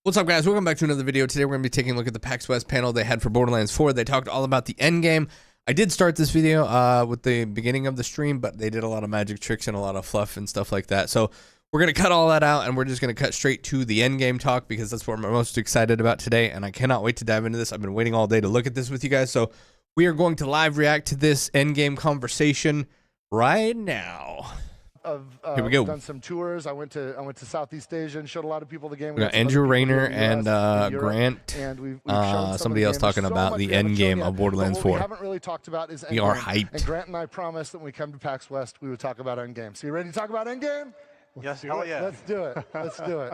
What's up, guys? Welcome back to another video. Today we're going to be taking a look at the PAX West panel they had for Borderlands 4. They talked all about the Endgame. I did start this video with the beginning of the stream, but they did a lot of magic tricks and a lot of fluff and stuff like that. So we're going to cut all that out, and we're just going to cut straight to the Endgame talk because that's what I'm most excited about today, and I cannot wait to dive into this. I've been waiting all day to look at this with you guys, so we are going to live react to this Endgame conversation right now. Here we go. Done some tours. I went to Southeast Asia and showed a lot of people the game. We got Andrew Rayner and Grant. And we've shown somebody else talking about the end game of Borderlands 4. What we haven't really talked about is Endgame. We are hyped. And Grant and I promised that when we come to PAX West, we would talk about Endgame. So you ready to talk about Endgame? Yes, hell yeah. Let's do it. Let's do it.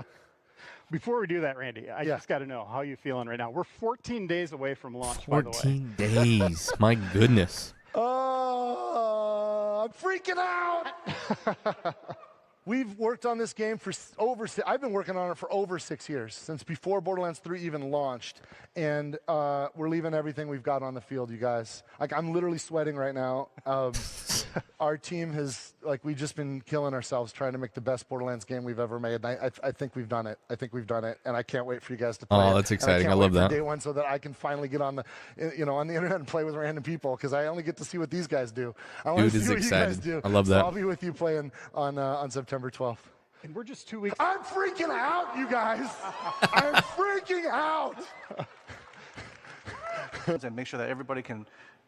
Before we do that, Randy, I just got to know how you feeling right now. We're 14 days away from launch, 14 days. My goodness. Oh, I'm freaking out. We've worked on this game for I've been working on it for over 6 years, since before Borderlands 3 even launched. And we're leaving everything we've got on the field, you guys. Like, I'm literally sweating right now. Our team has, we've just been killing ourselves trying to make the best Borderlands game we've ever made. And I think we've done it. I think we've done it. And I can't wait for you guys to play it. Oh, that's exciting. I love that. Day one, so that I can finally get on the, on the internet and play with random people, because I only get to see what these guys do. I want to see what you guys do. I love that. So I'll be with you playing on September 12th. And we're just 2 weeks. I'm freaking out, you guys. I'm freaking out. And make sure that everybody can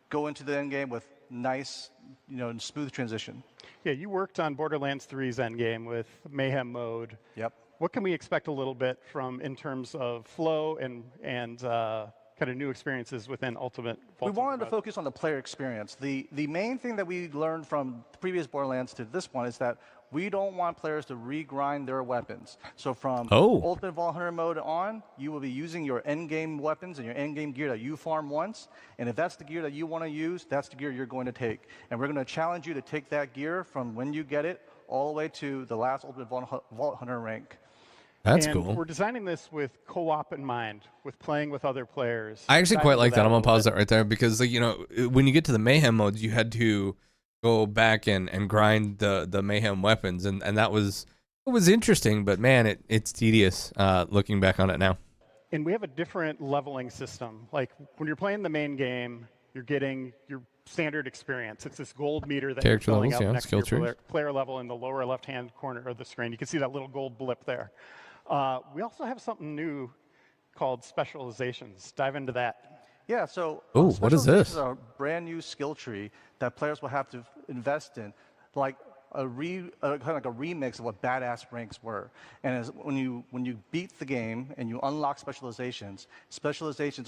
go into the end game with nice, and smooth transition. Yeah, you worked on Borderlands 3's endgame with Mayhem mode. Yep. What can we expect a little bit from in terms of flow and kind of new experiences within Ultimate? We wanted to focus on the player experience. The main thing that we learned from the previous Borderlands to this one is that we don't want players to regrind their weapons. So from Ultimate Vault Hunter mode on, you will be using your endgame weapons and your endgame gear that you farm once. And if that's the gear that you want to use, that's the gear you're going to take. And we're going to challenge you to take that gear from when you get it all the way to the last Ultimate Vault Hunter rank. That's and cool. We're designing this with co-op in mind, with playing with other players. I actually quite like that. I'm going to pause that right there because, when you get to the Mayhem modes, you had to go back and grind the Mayhem weapons, and that was interesting, but man, it's tedious looking back on it now. And we have a different leveling system. Like, when you're playing the main game, you're getting your standard experience. It's this gold meter that you're filling up next to your player level in the lower left-hand corner of the screen. You can see that little gold blip there. We also have something new called specializations. Dive into that. Yeah, so what is this? This is a brand new skill tree that players will have to invest in, like kind of like a remix of what badass ranks were. And when you beat the game and you unlock specializations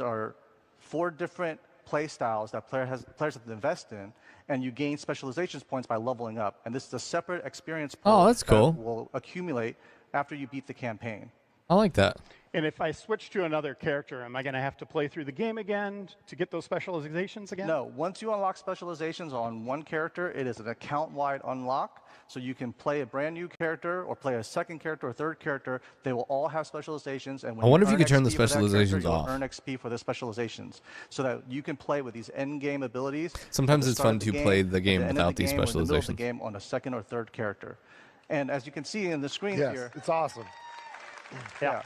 are 4 different play styles that players have to invest in, and you gain specializations points by leveling up. And this is a separate experience point that's cool. that will accumulate after you beat the campaign. I like that. And if I switch to another character, am I going to have to play through the game again to get those specializations again? No. Once you unlock specializations on one character, it is an account-wide unlock. So you can play a brand new character or play a second character or third character. They will all have specializations. And when I wonder if you could turn the specializations off. You'll earn XP for the specializations so that you can play with these end-game abilities. Sometimes it's fun to play the game without these specializations. The game on a second or third character. And as you can see in the screen here. It's awesome. Yeah.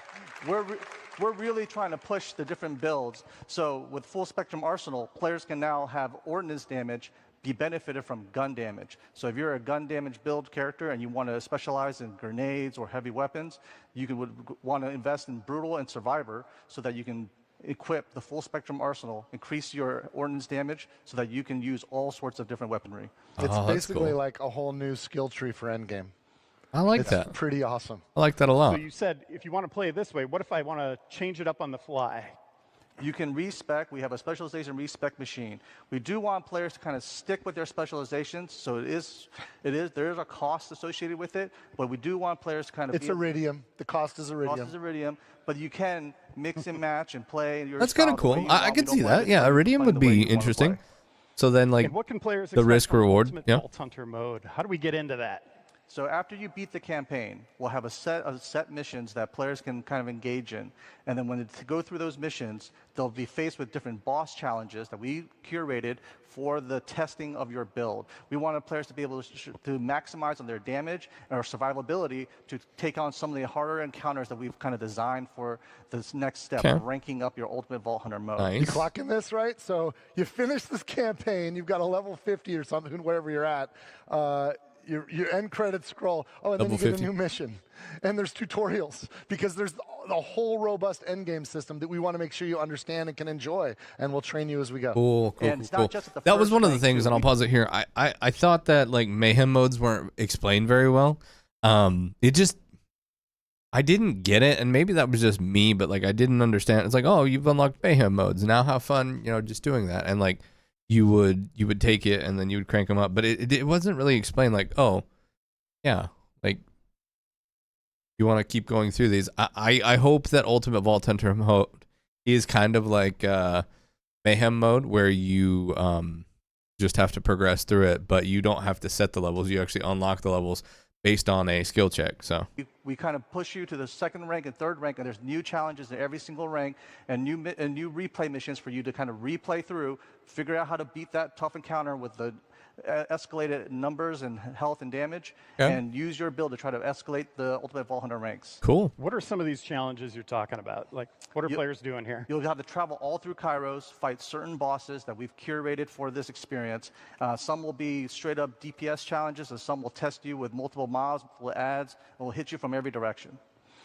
We're really trying to push the different builds. So with Full Spectrum Arsenal, players can now have ordnance damage be benefited from gun damage. So if you're a gun damage build character and you want to specialize in grenades or heavy weapons, you would want to invest in Brutal and Survivor so that you can equip the Full Spectrum Arsenal, increase your ordnance damage so that you can use all sorts of different weaponry. It's basically like a whole new skill tree for Endgame. I like that. It's pretty awesome. I like that a lot. So you said if you want to play it this way, what if I want to change it up on the fly? You can respec. We have a specialization respec machine. We do want players to kind of stick with their specializations, so there is a cost associated with it, but we do want players to kind of. It's iridium. The cost is iridium. Cost is iridium, but you can mix and match and play. That's kind of cool. I could see that. Yeah, iridium would be interesting. So then, and what can players the risk reward. Vault Hunter mode. How do we get into that? So after you beat the campaign, we'll have a set of missions that players can kind of engage in. And then when they go through those missions, they'll be faced with different boss challenges that we curated for the testing of your build. We wanted players to be able to maximize on their damage or survivability to take on some of the harder encounters that we've kind of designed for this next step of ranking up your Ultimate Vault Hunter mode. Nice. You clocking this, right? So you finish this campaign, you've got a level 50 or something, wherever you're at. Your end credits scroll. Oh, and then you get a new mission. And there's tutorials because there's a whole robust endgame system that we want to make sure you understand and can enjoy. And we'll train you as we go. Cool. That was one of the things, and I'll pause it here. I thought that like mayhem modes weren't explained very well. I didn't get it, and maybe that was just me, but like I didn't understand. It's like, oh, you've unlocked mayhem modes. Now have fun, just doing that. And like you would take it and then you would crank them up, but it wasn't really explained. Like, oh, yeah, like you want to keep going through these. I hope that Ultimate Vault Hunter mode is kind of like mayhem mode, where you just have to progress through it, but you don't have to set the levels. You actually unlock the levels based on a skill check. So we kind of push you to the second rank and third rank, and there's new challenges in every single rank and new replay missions for you to kind of replay through, figure out how to beat that tough encounter with the escalated numbers and health and damage, and use your build to try to escalate the Ultimate Vault Hunter ranks. Cool. What are some of these challenges you're talking about? Like, what are players doing here? You'll have to travel all through Kairos, fight certain bosses that we've curated for this experience. Some will be straight up DPS challenges, and some will test you with multiple mobs, multiple adds, and will hit you from every direction.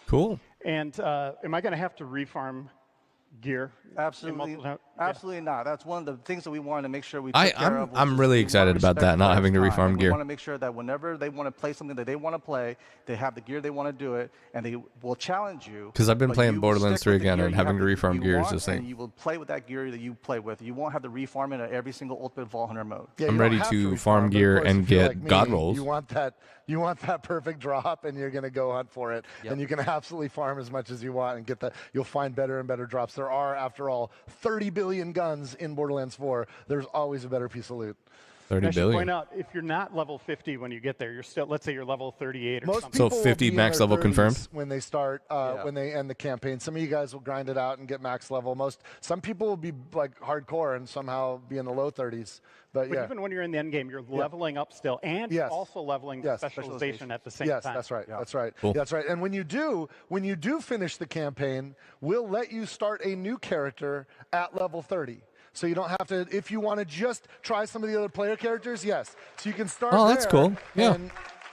Cool. And am I going to have to refarm gear? Absolutely, absolutely not. That's one of the things that we wanted to make sure we took care of. I'm really excited about that, not having to refarm gear. We want to make sure that whenever they want to play something that they want to play, they have the gear they want to do it, and they will challenge you. Because I've been playing Borderlands 3 again, and having to refarm gear is the same. You will play with that gear that you play with. You won't have to refarm it at every single Ultimate Vault Hunter mode. Yeah, I'm ready to farm gear and get god rolls. You want that perfect drop, and you're going to go hunt for it. And you can absolutely farm as much as you want and get that. You'll find better and better drops. There are, after all, 30 billion guns in Borderlands 4. There's always a better piece of loot. 30 billion. I should point out, if you're not level 50 when you get there, you're still, let's say you're level 38 or Most something. people So 50 max level confirmed? When they start, when they end the campaign. Some of you guys will grind it out and get max level. Some people will be like hardcore and somehow be in the low 30s. But even when you're in the end game, you're leveling up still, and you're also leveling specialization at the same time. Yes, that's right. That's right. Cool. That's right. And when you do finish the campaign, we'll let you start a new character at level 30. So you don't have to, if you want to just try some of the other player characters, yes. So you can start Oh, that's cool. Yeah.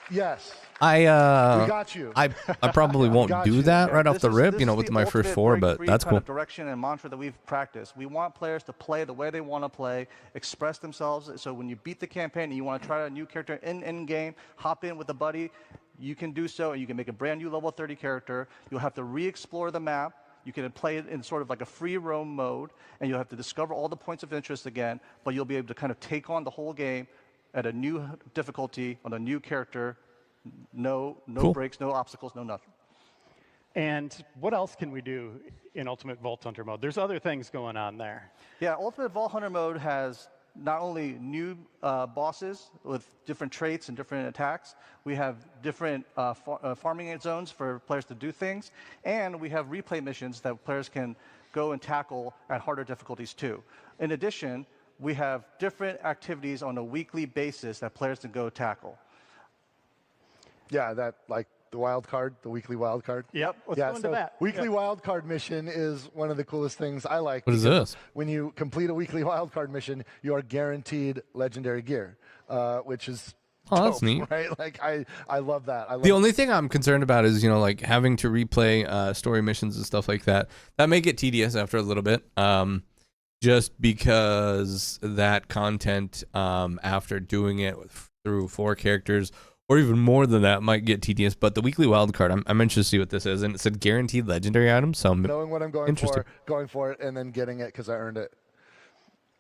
Yes. We got you. I probably won't do that right off the rip, with my first 4, but that's cool. Direction and mantra that we've practiced. We want players to play the way they want to play, express themselves. So when you beat the campaign and you want to try a new character in game, hop in with a buddy, you can do so, and you can make a brand new level 30 character. You'll have to re-explore the map. You can play it in sort of like a free roam mode, and you'll have to discover all the points of interest again, but you'll be able to kind of take on the whole game at a new difficulty on a new character. No breaks, no obstacles, no nothing. And what else can we do in Ultimate Vault Hunter mode? There's other things going on there. Yeah, Ultimate Vault Hunter mode has not only new bosses with different traits and different attacks, we have different farming zones for players to do things, and we have replay missions that players can go and tackle at harder difficulties too. In addition, we have different activities on a weekly basis that players can go tackle. Yeah, that like the wild card, the weekly wild card. Yep. Let's go into that. Weekly wild card mission is one of the coolest things I like. What is this? When you complete a weekly wild card mission, you are guaranteed legendary gear, which is dope, that's neat. Right? Like I love that. The only thing I'm concerned about is like having to replay story missions and stuff like that. That may get tedious after a little bit. Just because that content after doing it through 4 characters or even more than that might get tedious. But the weekly wild card, I'm interested to see what this is, and it said guaranteed legendary items. So I'm knowing what I'm going for it, and then getting it because I earned it.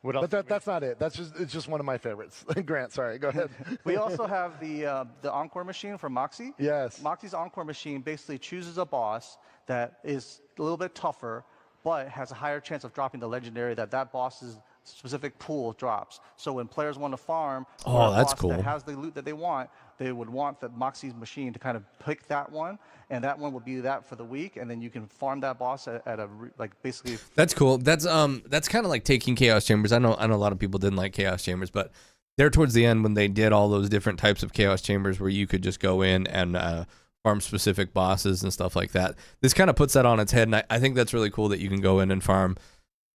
What else? But that's not it. It's just one of my favorites. Grant, sorry, go ahead. We also have the Encore machine from Moxie. Yes. Moxie's Encore machine basically chooses a boss that is a little bit tougher, but has a higher chance of dropping the legendary that boss is specific pool drops. So when players want to farm, oh, that's cool. That has the loot that they want, they would want the Moxie's machine to kind of pick that one, and that one will be that for the week, and then you can farm that boss at a like basically. That's cool. That's kind of like taking Chaos Chambers. I know a lot of people didn't like Chaos Chambers, but there towards the end when they did all those different types of Chaos Chambers where you could just go in and farm specific bosses and stuff like that. This kind of puts that on its head, and I think that's really cool that you can go in and farm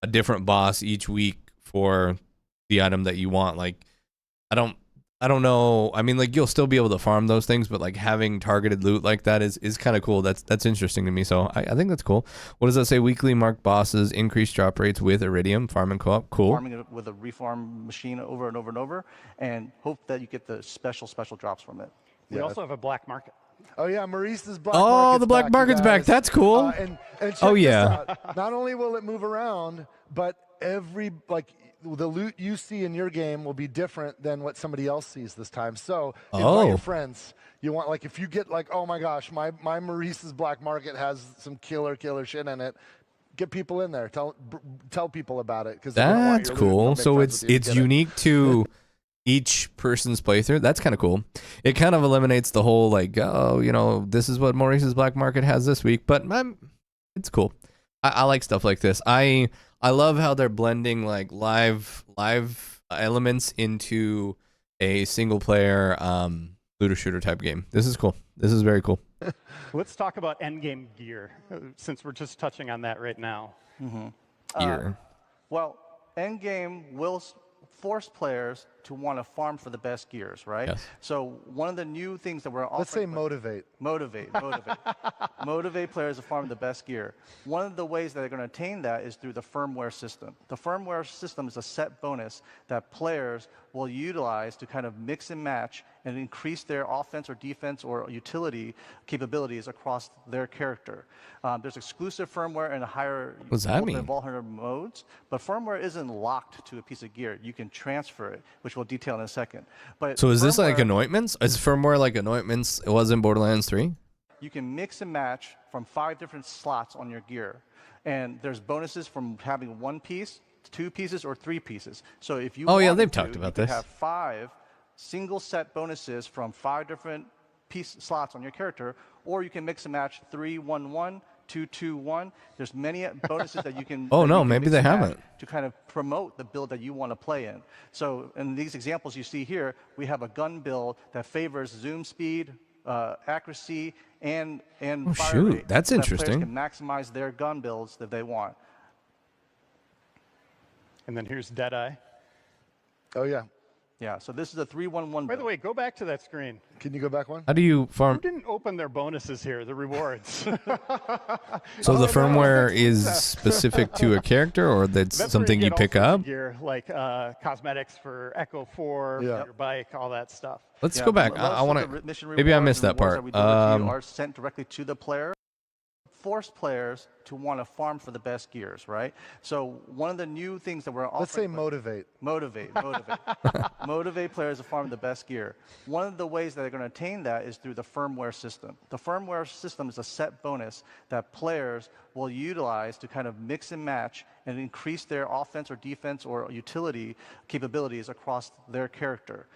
a different boss each week for the item that you want. Like, I don't know. I mean, like, you'll still be able to farm those things, but like having targeted loot like that is kind of cool. That's interesting to me. So I think that's cool. What does that say? Weekly marked bosses, increased drop rates with Iridium, farming co-op. Cool. Farming it with a reform machine over and over and over, and hope that you get the special drops from it. We also have a black market. Oh yeah, Maurice's black market's the black market's back. That's cool. And oh yeah. Not only will it move around, but the loot you see in your game will be different than what somebody else sees this time. So invite your friends. You want, like, if you get like, oh my gosh, my Maurice's black market has some killer shit in it. Get people in there. Tell people about it, because that's cool. So it's unique to each person's playthrough. That's kind of cool. It kind of eliminates the whole like, oh, you know, this is what Maurice's black market has this week. But it's cool. I like stuff like this. I love how they're blending like live elements into a single player looter shooter type game. This is cool. This is very cool. Let's talk about endgame gear, since we're just touching on that right now. Gear. Well, endgame will force players to want to farm for the best gears, right? Yes. So one of the new things that we're offering... Let's say motivate. Motivate. Motivate players to farm the best gear. One of the ways that they're going to attain that is through the firmware system. The firmware system is a set bonus that players will utilize to kind of mix and match and increase their offense or defense or utility capabilities across their character. There's exclusive firmware and higher Valhalla modes, but firmware isn't locked to a piece of gear. You can transfer it, which we'll detail in a second. But so is this like anointments? Is firmware like anointments? It was in Borderlands 3? You can mix and match from 5 different slots on your gear. And there's bonuses from having 1 piece, 2 pieces, or 3 pieces. So if you they've talked about this. You have 5 single set bonuses from 5 different slots on your character, or you can mix and match 3-1-1, 2-2-1. There's many bonuses that you can. Maybe they haven't. To kind of promote the build that you want to play in. So in these examples you see here, we have a gun build that favors zoom speed, accuracy, and fire rate. That's interesting. Players can maximize their gun builds that they want. And then here's Deadeye. Oh yeah. Yeah, so this is a 3-1-1. By the way, go back to that screen. Can you go back one? How do you farm? Who didn't open their bonuses here, the rewards? So the firmware is specific to a character, or that's something you pick up? Gear, like cosmetics for Echo 4, for your bike, all that stuff. Let's go back. I want to. Maybe I missed that part. Are sent directly to the player. Force players to want to farm for the best gears, right? So one of the new things that we're offering... Let's say motivate. Motivate. Motivate players to farm the best gear. One of the ways that they're going to attain that is through the firmware system. The firmware system is a set bonus that players will utilize to kind of mix and match and increase their offense or defense or utility capabilities across their character.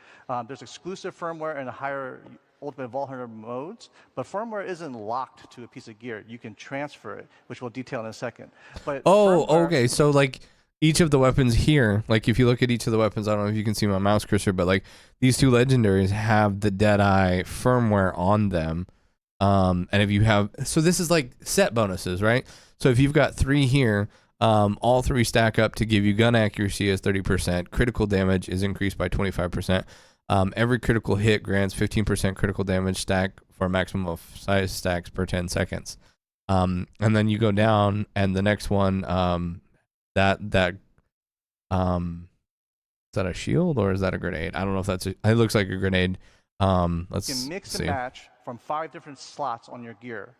There's exclusive firmware and higher Ultimate Valhalla modes, but firmware isn't locked to a piece of gear. You can transfer it, which we'll detail in a second. But okay. So like each of the weapons here, like if you look at each of the weapons, I don't know if you can see my mouse cursor, but like these 2 legendaries have the Deadeye firmware on them. And if you have, so this is like set bonuses, right? So if you've got 3 here, all 3 stack up to give you gun accuracy as 30%, critical damage is increased by 25%. Every critical hit grants 15% critical damage stack for a maximum of 5 stacks per 10 seconds. And then you go down, and the next one, is that a shield or is that a grenade? I don't know if that's it looks like a grenade. Let's you can mix see. And match from 5 different slots on your gear.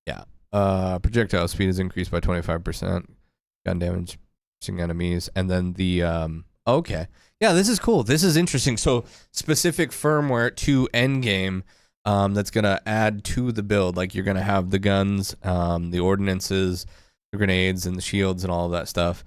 Yeah. Projectile speed is increased by 25%. Gun damage, shooting enemies, and then the okay. Yeah, this is cool. This is interesting. So specific firmware to Endgame that's going to add to the build. Like you're going to have the guns, the ordinances, the grenades, and the shields and all of that stuff.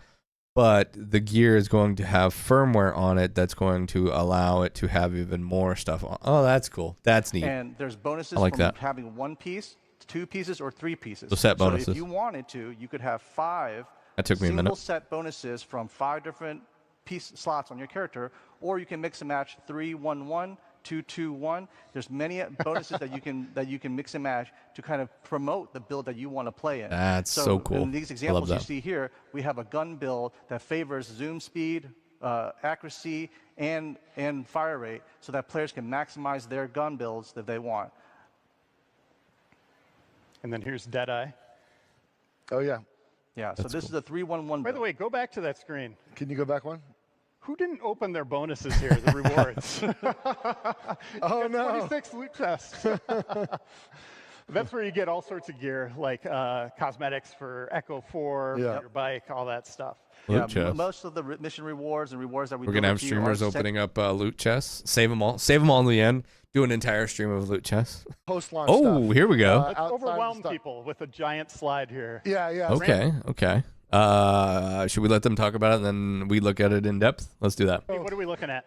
but the gear is going to have firmware on it that's going to allow it to have even more stuff on. Oh, that's cool. That's neat. And there's bonuses like from that. having 1 piece, 2 pieces, or 3 pieces. So set bonuses. So if you wanted to, you could have 5 that took me a minute. single set bonuses from 5 different piece slots on your character, or you can mix and match 3-1-1, 2-2-1. There's many bonuses that you can mix and match to kind of promote the build that you want to play in. That's so cool. In these examples you see here, we have a gun build that favors zoom speed, accuracy, and fire rate, so that players can maximize their gun builds that they want. And then here's Deadeye. Oh, yeah. Yeah, so this is a 3-1-1. By the way, go back to that screen. Can you go back one? Who didn't open their bonuses here, the rewards? Oh, no. 26 loot chests. That's where you get all sorts of gear, like cosmetics for Echo 4, for your bike, all that stuff. Loot chests. Most of the mission rewards and rewards that we're going to have streamers opening up loot chests. Save them all. Save them all in the end. Do an entire stream of loot chests. Post-launch stuff. Here we go. Let's overwhelm people with a giant slide here. Yeah, yeah. Okay. Should we let them talk about it and then we look at it in depth? Let's do that. Hey, what are we looking at?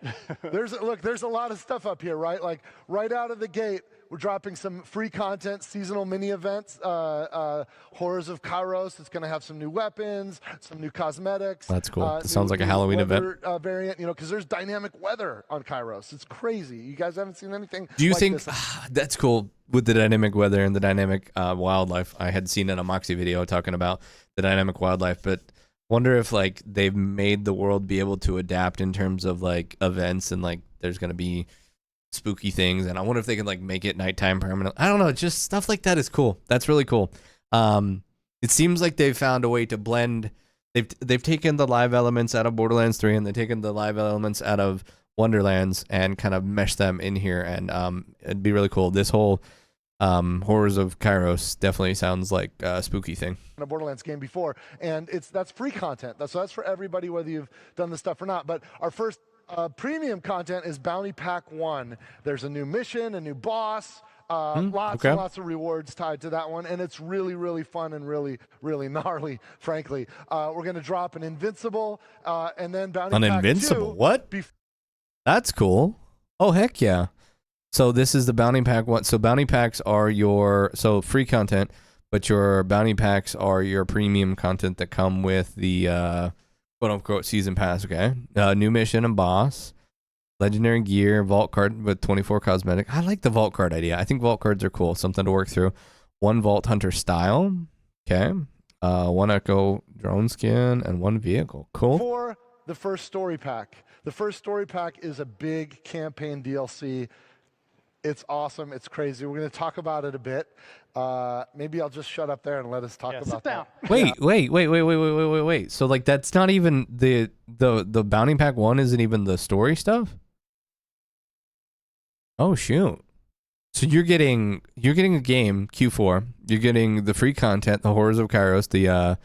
There's a lot of stuff up here, right? Like right out of the gate, we're dropping some free content, seasonal mini events, Horrors of Kairos. It's going to have some new weapons, some new cosmetics. That's cool. It sounds like a Halloween event. Variant, because there's dynamic weather on Kairos. It's crazy. You guys haven't seen anything. Do you like think this. That's cool with the dynamic weather and the dynamic wildlife? I had seen an Amoxie video talking about the dynamic wildlife, but wonder if like they've made the world be able to adapt in terms of like events and like there's going to be spooky things, and I wonder if they can like make it nighttime permanent. I don't know, just stuff like that is cool. That's really cool. It seems like they've found a way to blend. They've taken the live elements out of Borderlands 3 and they've taken the live elements out of Wonderlands and kind of meshed them in here, and it'd be really cool. This whole Horrors of Kairos definitely sounds like a spooky thing. In a Borderlands game before, and that's free content. So that's for everybody, whether you've done this stuff or not. But our first premium content is Bounty Pack 1. There's a new mission, a new boss, lots and lots of rewards tied to that one, and it's really, really fun and really, really gnarly, frankly. We're going to drop an Invincible, and then Bounty Pack 2. An Invincible? What? That's cool. Oh, heck yeah. So this is the Bounty Pack 1. So Bounty Packs are your free content, but your Bounty Packs are your premium content that come with the quote-unquote season pass, okay? New mission and boss, legendary gear, vault card with 24 cosmetic. I like the vault card idea. I think vault cards are cool, something to work through. 1 Vault Hunter style, okay? 1 Echo drone skin, and 1 vehicle. Cool. For the first story pack. The first story pack is a big campaign DLC. It's awesome. It's crazy. We're going to talk about it a bit. Maybe I'll just shut up there and let us talk about that. Wait. So like that's not even the Bounty Pack 1 isn't even the story stuff? Oh shoot. So you're getting a game, Q4. You're getting the free content, the Horrors of Kairos, the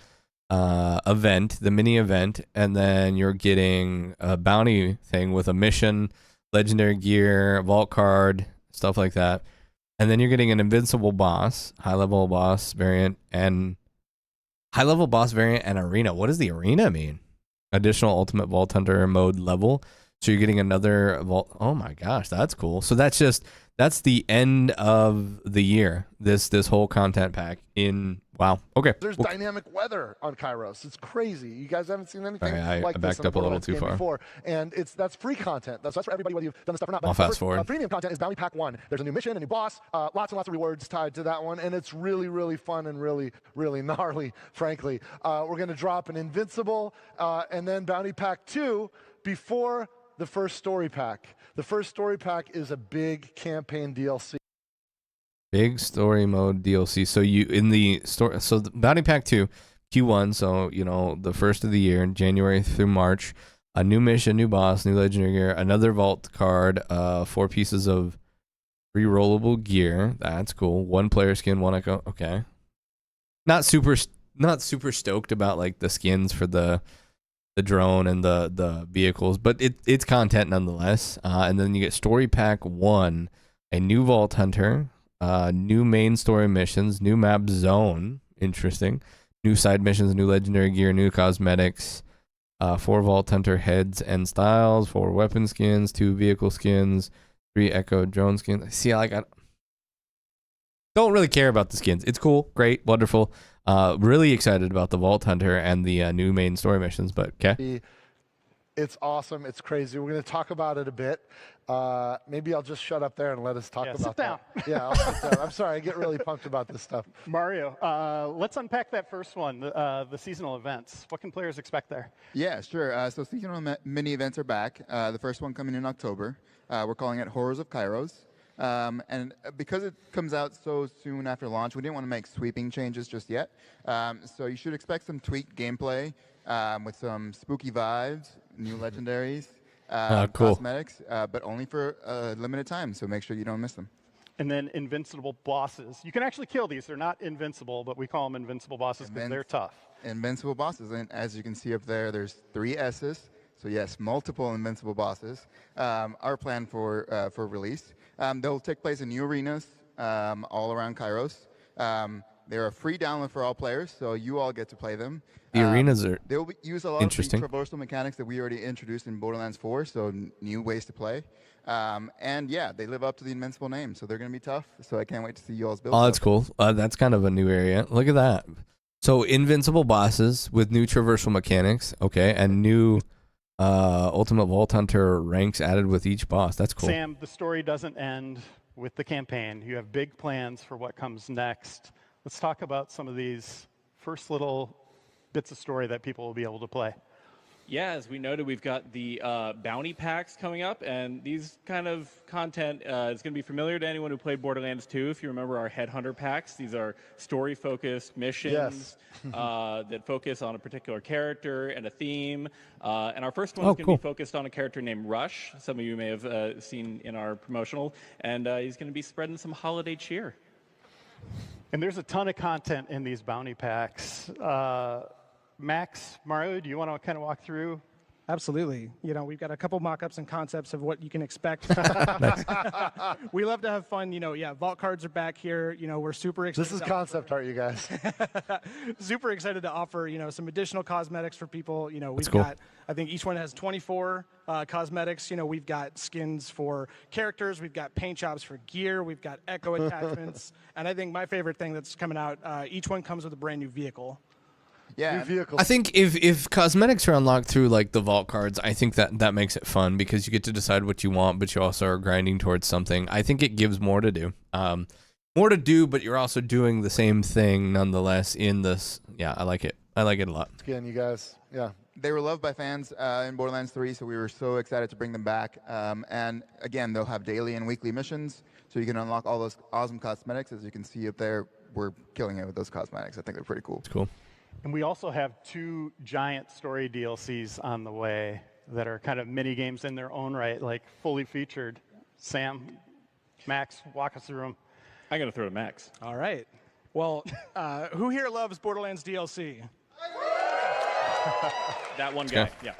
event, the mini event, and then you're getting a bounty thing with a mission, legendary gear, vault card, stuff like that. And then you're getting an invincible boss, high-level boss variant, and arena. What does the arena mean? Additional ultimate vault hunter mode level. So you're getting another vault. Oh my gosh, that's cool. So that's the end of the year. This whole content pack in wow. Okay. There's dynamic weather on Kairos. It's crazy. You guys haven't seen anything like I backed this up a little too far. Before. And that's free content. That's for everybody, whether you've done this stuff or not. I'll fast forward. Premium content is Bounty Pack 1. There's a new mission, a new boss, lots and lots of rewards tied to that one, and it's really, really fun and really, really gnarly, frankly. We're going to drop an Invincible, and then Bounty Pack 2 before the first story pack. The first story pack is a big campaign DLC. Big story mode DLC. So you in the story. So the Bounty Pack 2, Q1. So the first of the year, January through March. A new mission, new boss, new legendary gear, another vault card, 4 pieces of rerollable gear. That's cool. 1 player skin, 1 echo. Okay. Not super stoked about like the skins for the drone and the vehicles, but it's content nonetheless. And then you get Story Pack 1, a new Vault Hunter, new main story missions, new map zone, interesting, new side missions, new legendary gear, new cosmetics, 4 Vault Hunter heads and styles, 4 weapon skins, 2 vehicle skins, 3 Echo drone skins. See, like, I don't really care about the skins. It's cool, great, wonderful. Really excited about the Vault Hunter and the new main story missions, but okay. It's awesome. It's crazy. We're going to talk about it a bit. Maybe I'll just shut up there and let us talk about that. Yeah, I'll sit down. I'm sorry. I get really pumped about this stuff. Mario, let's unpack that first one, the seasonal events. What can players expect there? Yeah, sure. So seasonal mini events are back. The first one coming in October. We're calling it Horrors of Kairos. And because it comes out so soon after launch, we didn't want to make sweeping changes just yet. So you should expect some tweaked gameplay with some spooky vibes, new legendaries, cool. cosmetics, but only for a limited time, so make sure you don't miss them. And then invincible bosses. You can actually kill these. They're not invincible, but we call them invincible bosses because they're tough. Invincible bosses, and as you can see up there, there's 3 S's. So yes, multiple invincible bosses are planned for release. They'll take place in new arenas all around Kairos. They're a free download for all players, so you all get to play them. The arenas are they'll use a lot of the interesting traversal mechanics that we already introduced in Borderlands 4, so new ways to play. And yeah, they live up to the Invincible name, so they're going to be tough. So I can't wait to see you all's build. Oh, that's cool. That's kind of a new area. Look at that. So invincible bosses with new traversal mechanics, okay, and new Ultimate Vault Hunter ranks added with each boss. That's cool. Sam, the story doesn't end with the campaign. You have big plans for what comes next. Let's talk about some of these first little bits of story that people will be able to play. Yeah, as we noted, we've got the bounty packs coming up, and these kind of content is going to be familiar to anyone who played Borderlands 2. If you remember our Headhunter packs, these are story-focused missions that focus on a particular character and a theme. And our first one is going to be focused on a character named Rush. Some of you may have seen in our promotional, and he's going to be spreading some holiday cheer. And there's a ton of content in these bounty packs. Max, Mario, do you want to kind of walk through? Absolutely. You know, we've got a couple mock-ups and concepts of what you can expect. We love to have fun. You know, yeah, vault cards are back here. You know, we're super excited. This is concept art, you guys. Super excited to offer, you know, some additional cosmetics for people. You know, we've got, I think each one has 24 cosmetics. You know, we've got skins for characters. We've got paint jobs for gear. We've got echo attachments. And I think my favorite thing that's coming out, each one comes with a brand new vehicle. Yeah, I think if cosmetics are unlocked through like the vault cards, I think that makes it fun because you get to decide what you want, but you also are grinding towards something. I think it gives more to do. But you're also doing the same thing nonetheless in this. Yeah, I like it. I like it a lot. Again, you guys, yeah. They were loved by fans in Borderlands 3, so we were so excited to bring them back. And again, they'll have daily and weekly missions, so you can unlock all those awesome cosmetics. As you can see up there, we're killing it with those cosmetics. I think they're pretty cool. It's cool. And we also have 2 giant story DLCs on the way that are kind of mini games in their own right, like fully featured. Sam, Max, walk us through them. I got to throw to Max. All right. Well, who here loves Borderlands DLC? That one guy, yeah.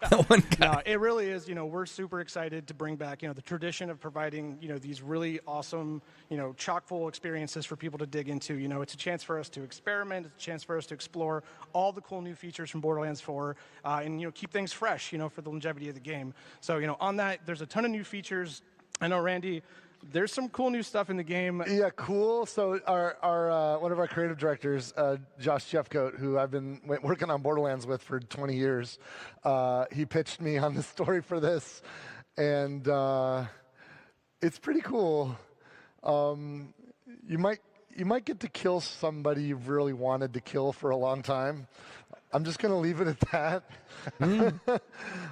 That one guy. No, it really is. You know, we're super excited to bring back, you know, the tradition of providing, you know, these really awesome, you know, chock-full experiences for people to dig into. You know, it's a chance for us to experiment. It's a chance for us to explore all the cool new features from Borderlands 4 and, you know, keep things fresh, you know, for the longevity of the game. So, you know, on that, there's a ton of new features. I know, Randy, there's some cool new stuff in the game. Yeah, cool. So our one of our creative directors, Josh Jeffcoat, who I've been working on Borderlands with for 20 years, he pitched me on the story for this, and it's pretty cool. You might get to kill somebody you've really wanted to kill for a long time. I'm just gonna leave it at that.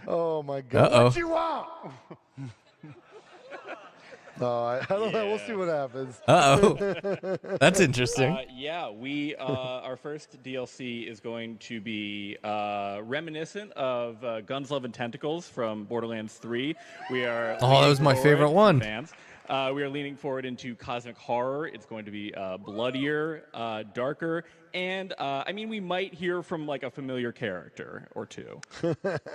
Oh my God! What you want? No, I don't know. We'll see what happens. That's interesting. Our first DLC is going to be reminiscent of Guns, Love, and Tentacles from Borderlands 3. We are. Oh, that was my favorite one. Fans. We are leaning forward into cosmic horror. It's going to be bloodier, darker, and I mean, we might hear from like a familiar character or two.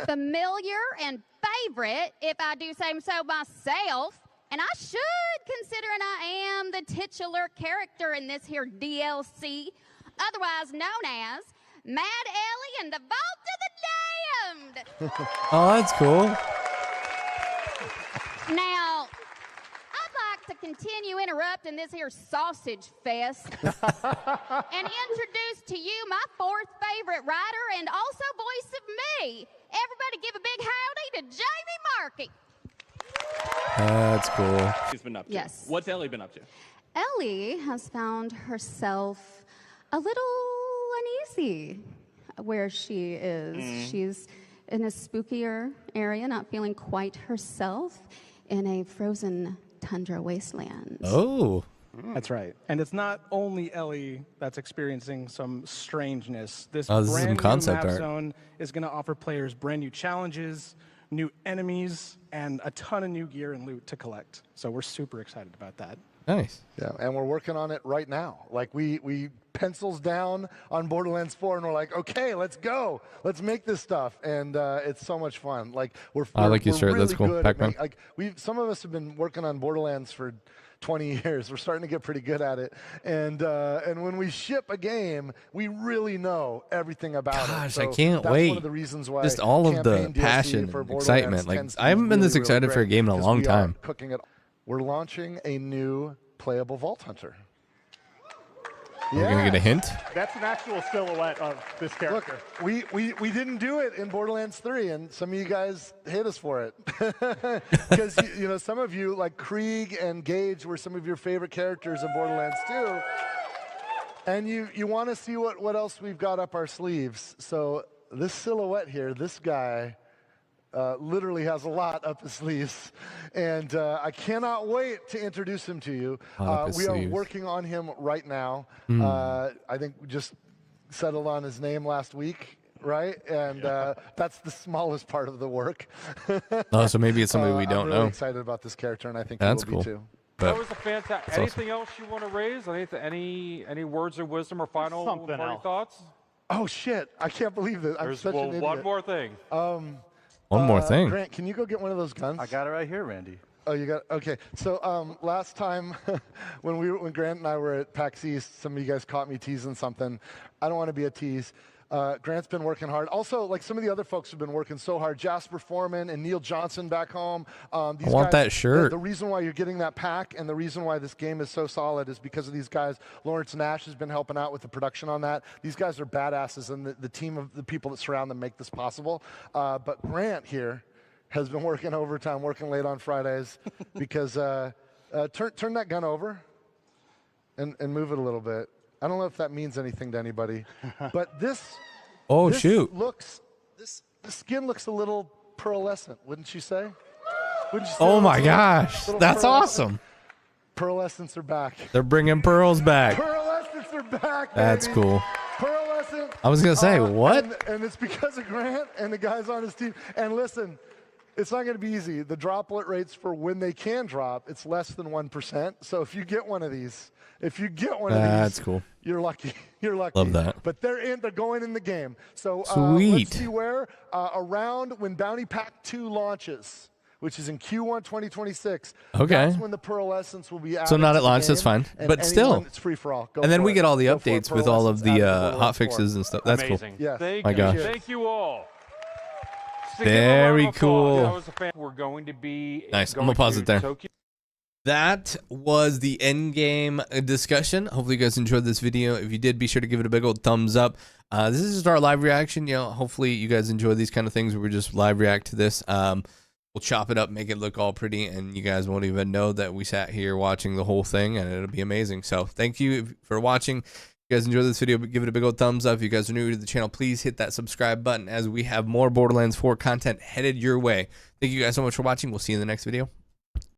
Familiar and favorite, if I do say so myself. And I should, considering I am the titular character in this here DLC, otherwise known as Mad Ellie and the Vault of the Oh, that's cool. Now, I'd like to continue interrupting this here sausage fest and introduce to you my fourth favorite writer and also voice of me. Everybody give a big howdy to Jamie Markey. That's cool. She's been up to. Yes. What's Ellie been up to? Ellie has found herself a little uneasy where she is. She's in a spookier area, not feeling quite herself in a frozen tundra wasteland. Oh. That's right. And it's not only Ellie that's experiencing some strangeness. This Oh, this is brand some new concept map art. zone is going to offer players brand new challenges, new enemies, and a ton of new gear and loot to collect. So we're super excited about that. Nice. Yeah, and we're working on it right now. Like we pencils down on Borderlands 4, and we're like, okay, let's go, let's make this stuff, and it's so much fun. Like I like your we're shirt. really That's cool. good at Pac-Man. like some of us have been working on Borderlands for 20 years. We're starting to get pretty good at it, and when we ship a game, we really know everything about it. Gosh, So I can't that's wait. One of the reasons why Just all of the campaign DLC passion for and Borderlands excitement. Like, tends to I haven't be been this really, excited for a great game in a because long we are time. Cooking it. We're launching a new playable Vault Hunter. We're gonna get a hint. That's an actual silhouette of this character. Look, we didn't do it in Borderlands 3, and some of you guys hate us for it. Because, you know, some of you, like Krieg and Gage, were some of your favorite characters in Borderlands 2. And you want to see what else we've got up our sleeves. So this silhouette here, this guy, literally has a lot up his sleeves, and I cannot wait to introduce him to you. We are working on him right now. I think we just settled on his name last week, right? And that's the smallest part of the work. Oh, so maybe it's somebody we don't I'm really know. excited about this character, and I think That's you will cool. be too. But that was a fantastic. Anything else you want to raise? Any words of wisdom or final parting thoughts? Oh shit! I can't believe this. I'm such an idiot. One more thing. one more thing. Grant, can you go get one of those guns? I got it right here, Randy. Oh, you got okay. So last time when Grant and I were at PAX East, some of you guys caught me teasing something. I don't want to be a tease. Grant's been working hard. Also, like some of the other folks have been working so hard. Jasper Foreman and Neil Johnson back home. These I want guys, that shirt. The reason why you're getting that pack and the reason why this game is so solid is because of these guys. Lawrence Nash has been helping out with the production on that. These guys are badasses, and the team of the people that surround them make this possible. But Grant here has been working overtime, working late on Fridays, because turn that gun over and move it a little bit. I don't know if that means anything to anybody, but this. Oh this shoot! The skin looks a little pearlescent, wouldn't you say? Wouldn't you say Oh my gosh, little that's pearlescent? awesome. Pearlescents are back. They're bringing pearls back. Pearlescents are back. That's baby. cool. Pearlescent. I was gonna say what? And it's because of Grant and the guys on his team. And listen, it's not going to be easy. The droplet rates for when they can drop, it's less than 1%. So if you get one of these, that's cool. You're lucky. You're lucky. Love that. But they're going in the game. So Sweet. let's see where around when Bounty Pack 2 launches, which is in Q1 2026. Okay. That's when the Pearlescence will be added. So not to at the launch, that's game, fine. and But still. anyone, it's free for all. Go And then for we it. get all the Go for it. updates with all of Pearlescence the added to hot Borderlands 4. fixes and stuff. That's Amazing. cool. Yes. Thank My you. gosh. Thank you all. Very cool. That was a fan. We're going to be Nice. I'm going gonna pause to it there. Tokyo. That was the Endgame discussion. Hopefully you guys enjoyed this video. If you did, be sure to give it a big old thumbs up. This is just our live reaction. You know, hopefully you guys enjoy these kind of things where we just live react to this. We'll chop it up, make it look all pretty, and you guys won't even know that we sat here watching the whole thing, and it'll be amazing. So thank you for watching. If you guys enjoyed this video, give it a big old thumbs up. If you guys are new to the channel, please hit that subscribe button as we have more Borderlands 4 content headed your way. Thank you guys so much for watching. We'll see you in the next video.